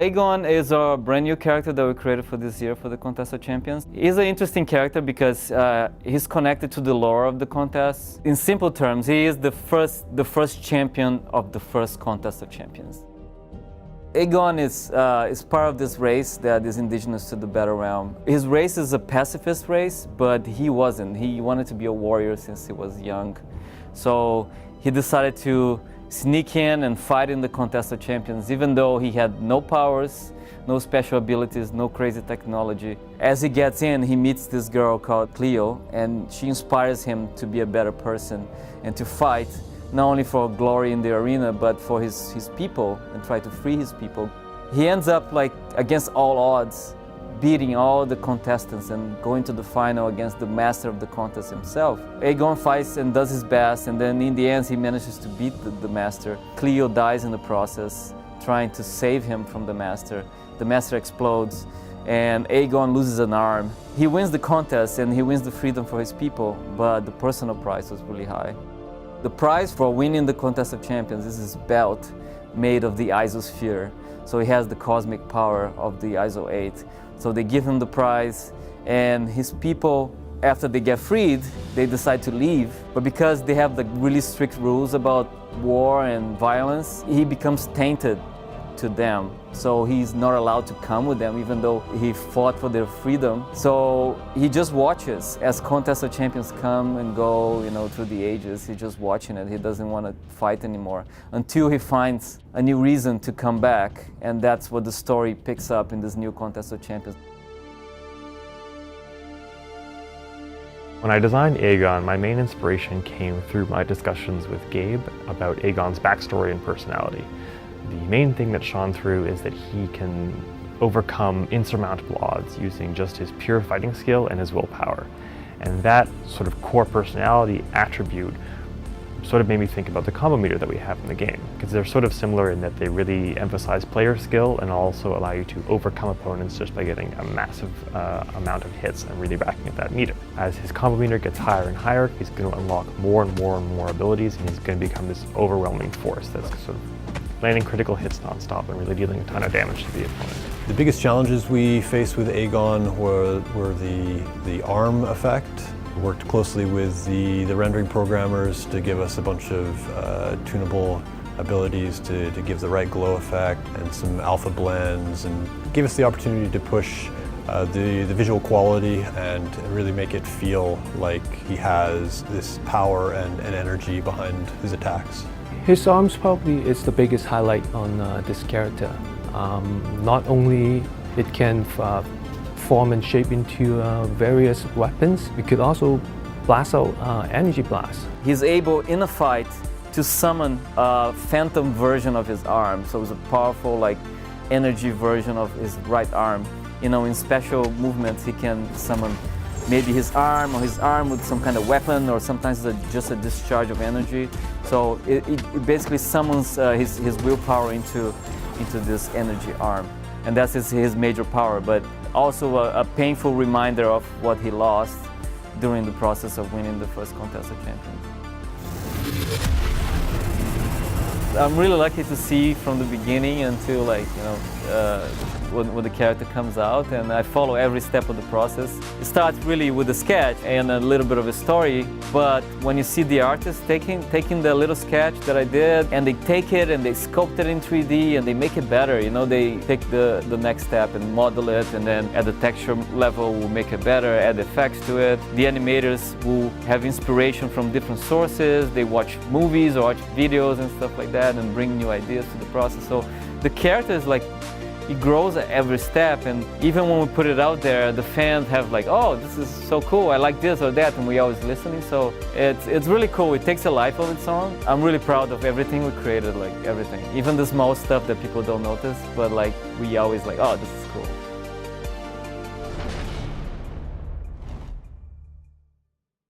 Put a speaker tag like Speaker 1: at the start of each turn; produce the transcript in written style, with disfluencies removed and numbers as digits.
Speaker 1: Ægon is a brand new character that we created for this year for the Contest of Champions. He's an interesting character because he's connected to the lore of the contest. In simple terms, he is the first champion of the first Contest of Champions. Ægon is part of this race that is indigenous to the Battlerealm. His race is a pacifist race, but he wasn't. He wanted to be a warrior since he was young. So he decided to sneak in and fight in the Contest of Champions, even though he had no powers, no special abilities, no crazy technology. As he gets in, he meets this girl called Cleo, and she inspires him to be a better person and to fight, not only for glory in the arena, but for his people and try to free his people. He ends up, like, against all odds, beating all the contestants and going to the final against the master of the contest himself. Ægon fights and does his best, and then in the end he manages to beat the master. Cleo dies in the process, trying to save him from the master. The master explodes, and Ægon loses an arm. He wins the contest and he wins the freedom for his people, but the personal price was really high. The prize for winning the Contest of Champions is this belt made of the isosphere. So he has the cosmic power of the ISO 8. So they give him the prize, and his people, after they get freed, they decide to leave. But because they have the really strict rules about war and violence, he becomes tainted to them. So he's not allowed to come with them, even though he fought for their freedom. So he just watches as Contest of Champions come and go, through the ages. He's just watching it. He doesn't want to fight anymore until he finds a new reason to come back. And that's what the story picks up in this new Contest of Champions.
Speaker 2: When I designed Ægon, my main inspiration came through my discussions with Gabe about Ægon's backstory and personality. The main thing that shone through is that he can overcome insurmountable odds using just his pure fighting skill and his willpower. And that sort of core personality attribute sort of made me think about the combo meter that we have in the game, because they're sort of similar in that they really emphasize player skill and also allow you to overcome opponents just by getting a massive amount of hits and really racking up that meter. As his combo meter gets higher and higher, he's going to unlock more and more and more abilities, and he's going to become this overwhelming force that's sort of landing critical hits non-stop and really dealing a ton of damage to the opponent.
Speaker 3: The biggest challenges we faced with Ægon were the arm effect. We worked closely with the rendering programmers to give us a bunch of tunable abilities to give the right glow effect and some alpha blends, and gave us the opportunity to push the visual quality and really make it feel like he has this power and energy behind his attacks.
Speaker 4: His arms probably is the biggest highlight on this character. Not only it can form and shape into various weapons, we could also blast out energy blasts.
Speaker 1: He's able in a fight to summon a phantom version of his arm. So it's a powerful, like, energy version of his right arm. In special movements he can summon maybe his arm or his arm with some kind of weapon, or sometimes it's just a discharge of energy. So it basically summons his willpower into this energy arm. And that's his major power, but also a painful reminder of what he lost during the process of winning the first Contest of Champions. I'm really lucky to see from the beginning until, when the character comes out, and I follow every step of the process. It starts really with a sketch and a little bit of a story, but when you see the artist taking the little sketch that I did, and they take it and they sculpt it in 3D and they make it better, they take the next step and model it, and then at the texture level we'll make it better, add effects to it. The animators will have inspiration from different sources. They watch movies or watch videos and stuff like that and bring new ideas to the process. So the character is like, it grows at every step, and even when we put it out there, the fans have like, oh, this is so cool, I like this or that, and we're always listening, so it's really cool. It takes a life of its own. I'm really proud of everything we created, like everything. Even the small stuff that people don't notice, but like we always like, oh, this is cool.